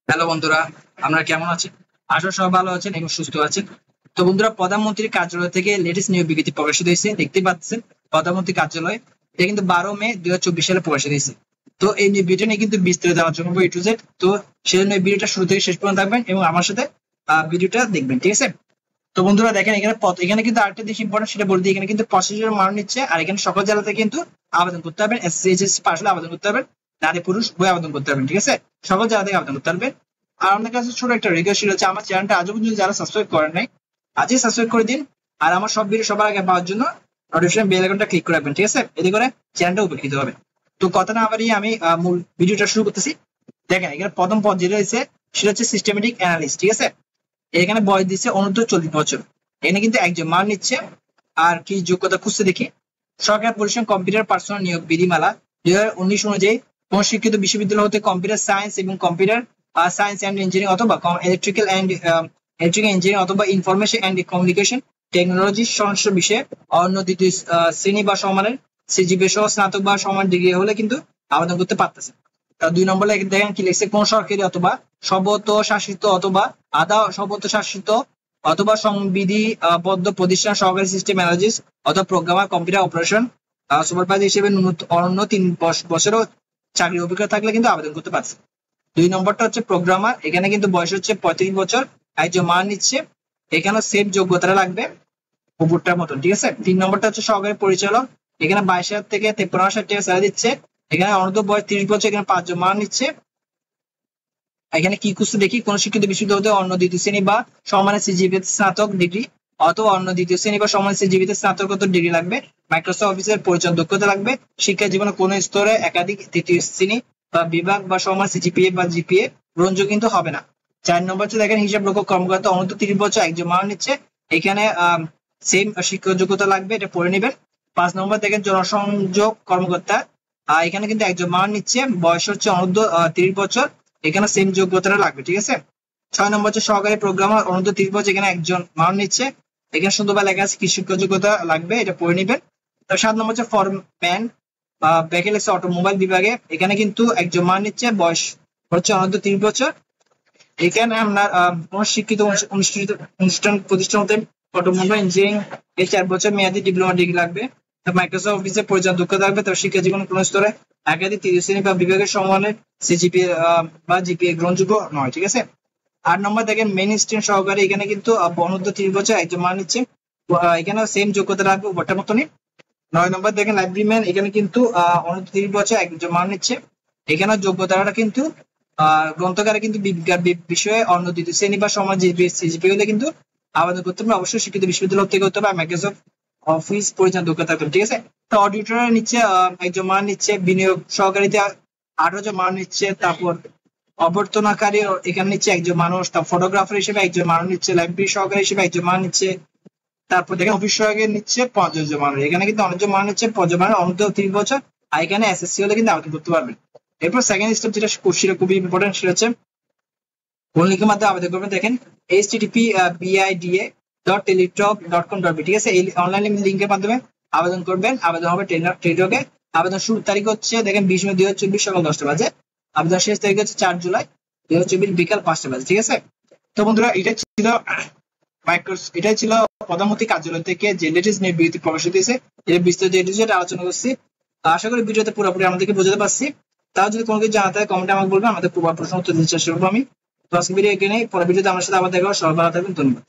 Hello বন্ধুরা, আমরা কেমন আছেন? আশা সবাই ভালো আছেন এবং সুস্থ আছেন। তো বন্ধুরা, প্রধানমন্ত্রীর কার্যালয় থেকে লেটেস্ট নিয়োগ বিজ্ঞপ্তি প্রকাশিত হয়েছে, দেখতে পাচ্ছেন। প্রধানমন্ত্রী কার্যালয় এটা কিন্তু 12 মে 2024 সালে প্রকাশিত হয়েছে। তো এই নিয়োগ ভিডিও নিয়ে কিন্তু বিস্তারিত আলোচনা করবো A to Z। তো সেজন্য এই ভিডিওটা শুরু থেকে শেষ পর্যন্ত থাকবেন এবং আমার সাথে ভিডিওটা দেখবেন, ঠিক আছে? তো বন্ধুরা দেখেন, এখানে কিন্তু আরেকটা জিনিস ইম্পর্টেন্ট, সেটা বলতে এখানে কিন্তু প্রসিডিউর মান নিচ্ছে। আর এখানে সকল জেলাতে কিন্তু আবেদন করতে পারবেন, এসসি এইচএসসি পাস হলে আবেদন করতে পারবেন, নারী পুরুষ উভয় আবেদন করতে পারবেন, ঠিক আছে? সকল জেলা থেকে আবেদন করতে পারবেন। আর আপনার কাছে ছোট একটা রিকোয়েস্ট হচ্ছে, আমার চ্যানেলটা আজও পর্যন্ত যারা সাবস্ক্রাইব করেন নাই, আজই সাবস্ক্রাইব করে দিন। আর আমার সব ভিডিও সবার আগে পাওয়ার জন্য নোটিফিকেশন বেল আইকনটা ক্লিক করে রাখবেন, ঠিক আছে? এতে করে চ্যানেলটা উপকৃত হবে। তো কথা না বাড়িয়ে আমি মূল ভিডিওটা শুরু করতেছি। দেখেন, এখানে প্রথম পদ যেটা রয়েছে সেটা হচ্ছে সিস্টেমেটিক অ্যানালিস্ট, ঠিক আছে? এখানে বয়স দিচ্ছে অনূর্ধ্ব 40 বছর। এখানে কিন্তু একজন মান নিচ্ছে। আর কি যোগ্যতা খুঁজতে দেখি, সরকার প্রতিষ্ঠান কম্পিউটার পার্সোনাল নিয়োগ বিধিমালা 2019 অনুযায়ী কোন শিক্ষিত বিশ্ববিদ্যালয় হতে কম্পিউটার সায়েন্স এবং কম্পিউটার সায়েন্স অ্যান্ড ইঞ্জিনিয়ারিং অথবা ইলেকট্রিক্যাল ইঞ্জিনিয়ারিং অথবা ইনফরমেশন অ্যান্ড কমিউনিকেশন টেকনোলজি সংশ্লিষ্ট বিষয়ে অন্য দ্বিতীয় শ্রেণী বা সমানের সিজিপিএ সহ স্নাতক বা সমান ডিগ্রি হলে কিন্তু আবেদন করতে পারতেছে। তার 2 নম্বরে দেখেন কি লিখছে, কোন সরকারি অথবা সর্বত শাসিত অথবা আধা সর্বত শাসিত অথবা সংবিধিবদ্ধ প্রতিষ্ঠান সহকারী সিস্টেম অ্যানালিস্ট অথবা প্রোগ্রামার কম্পিউটার অপারেশন সুপারভাইজার হিসেবে অন্য 3 বছরও চাকরির অভিজ্ঞতা থাকলে কিন্তু আবেদন করতে পারছে। 2 নম্বরটা হচ্ছে প্রোগ্রামার। এখানে কিন্তু বয়স হচ্ছে 35 বছর, একজন মান নিচ্ছে। এখানে সেম যোগ্যতা লাগবে উপরটার মতন, ঠিক আছে? 3 নম্বরটা হচ্ছে সহকারী পরিচালক। এখানে 22,000 থেকে 53,000 টাকা স্যালারি দিচ্ছে। এখানে অনূর্ধ্ব বয়স 30 বছর, এখানে 5 জন মান নিচ্ছে। এখানে কি খুঁজতে দেখি, কোন শিক্ষিত বিশ্ববিদ্যালয় অন্য দ্বিতীয় শ্রেণী বা সমানের সিজিপিএ স্নাতক ডিগ্রি অথবা অন্য দ্বিতীয় শ্রেণী বা সমানের সিজিপিএ স্নাতকোত্তর ডিগ্রি লাগবে। মাইক্রোসফট অফিসের পরিচয় দক্ষতা লাগবে। শিক্ষা জীবনে কোন স্তরে একাধিক তৃতীয় শ্রেণী বা বিভাগ বা সমান সিজিপিএ বা জিপিএ গ্রহণযোগ্য কিন্তু হবে না। 4 নম্বর হচ্ছে দেখেন, হিসাব রক্ষক কর্মকর্তা অনূর্ধ্ব 30 বছর, একজন মান নিচ্ছে। এখানে সেম শিক্ষা যোগ্যতা লাগবে, এটা পড়ে নেবেন। 5 নম্বর দেখেন, জনসংযোগ কর্মকর্তা। এখানে কিন্তু একজন মান নিচ্ছে, বয়স হচ্ছে অনূর্ধ্ব 30 বছর, এখানে সেম যোগ্যতাটা লাগবে, ঠিক আছে? 6 নম্বর হচ্ছে সহকারী প্রোগ্রামার অনূর্ধ্ব 30 বছর, এখানে একজন মান নিচ্ছে। এখানে সুন্দরভাবে লেখা আছে কি শিক্ষা যোগ্যতা লাগবে, এটা পড়ে নেবেন। 7 নম্বর হচ্ছে ফরম্যান ভেহিকলস অটোমোবাইল বিভাগে, এখানে কিন্তু একজন মান নিচ্ছে, বয়স হচ্ছে অনূর্ধ্ব 30 বছর। এখানে আপনার কোন শিক্ষিত অনুষ্ঠান প্রতিষ্ঠান হতে অটোমোবাইল ইঞ্জিনিয়ারিং 4 বছর মেয়াদী ডিপ্লোমা ডিগ্রি লাগবে। মাইক্রোসফট অফিসে পরিচয় দক্ষতা থাকবে। তার শিক্ষা জীবনে কোন স্তরে একাধিক তৃতীয় শ্রেণী বা বিভাগের সমানের সিজিপিএ বা জিপিএ গ্রহণযোগ্য নয়, ঠিক আছে? 8 নম্বর দেখেন, মেইন স্ট্রিম সহকারী। এখানে কিন্তু অনূর্ধ্ব 30 বছর, একজন মান নিচ্ছে। এখানে সেম যোগ্যতা রাখবে উপরটার মতনই। 9 নম্বর দেখেন, লাইব্রেরিম্যান। এখানে কিন্তু অনূর্ধ্ব 30 বছর, একজন মান নিচ্ছে। এখানে যোগ্যতাটা কিন্তু গ্রন্থকারে কিন্তু বিজ্ঞান বিষয়ে অন্য দ্বিতীয় শ্রেণী বা সমাজ সিজিপিএ হলে কিন্তু আবেদন করতে হবে। অবশ্যই শিক্ষিত বিশ্ববিদ্যালয় থেকে হতে হবে। মাইক্রোসফট অফিস পরিচালনা দক্ষতা থাকবে, ঠিক আছে? তো অডিটর নিচ্ছে একজন মান নিচ্ছে। বিনিয়োগ সহকারীতে 18 জন মান নিচ্ছে। তারপর অবর্তনাকারী এখানে নিচ্ছে একজন মানুষ। তার ফটোগ্রাফার হিসেবে একজন মানুষ নিচ্ছে। লাইব্রেরি সহকারী হিসেবে একজন মান নিচ্ছে। তারপর দেখেন অফিস সহায়কের নিচ্ছে 50 জন মানুষ। এখানে কিন্তু অনেকজন মান নিচ্ছে, 50 জন অনূর্ধ্ব 30 বছর। আর এখানে এসএসসি হলে কিন্তু আবেদন করতে পারবেন। এরপর সেকেন্ড স্টেপ যেটা খুবই ইম্পর্টেন্ট, সেটা হচ্ছে কোন লিঙ্কের মাধ্যমে আবেদন করবেন। দেখেন http://bida.teletalk.com.b, ঠিক আছে? এই অনলাইন লিঙ্কের মাধ্যমে আবেদন করবেন। আবেদন হবে টেলিটকে। আবেদন শুরুর তারিখ হচ্ছে দেখেন 20 মে 2024 সকাল 10টা বাজে। আবেদন শেষ তারিখ হচ্ছে 4 জুলাই 2024 বিকাল 5টা বাজে, ঠিক আছে? তো বন্ধুরা, এটাই ছিল প্রধানমন্ত্রী কার্যালয় থেকে যে লেটেস্ট নিয়োগ বিজ্ঞপ্তি প্রকাশিত হয়েছে। এর বিস্তারিত আলোচনা করছি। আশা করি ভিডিওতে পুরোপুরি আমাদেরকে বোঝাতে পারছি। তাও যদি কোনো কিছু জানাতে হয় কমেন্টে আমাকে বলবেন, আমাদের প্রশ্ন উত্তর দিতে চেষ্টা করবো আমি। তো আজকে ভিডিও এখানেই, পরের ভিডিওতে আমার সাথে আবার দেখা হবে। সবাই ভালো থাকবেন, ধন্যবাদ।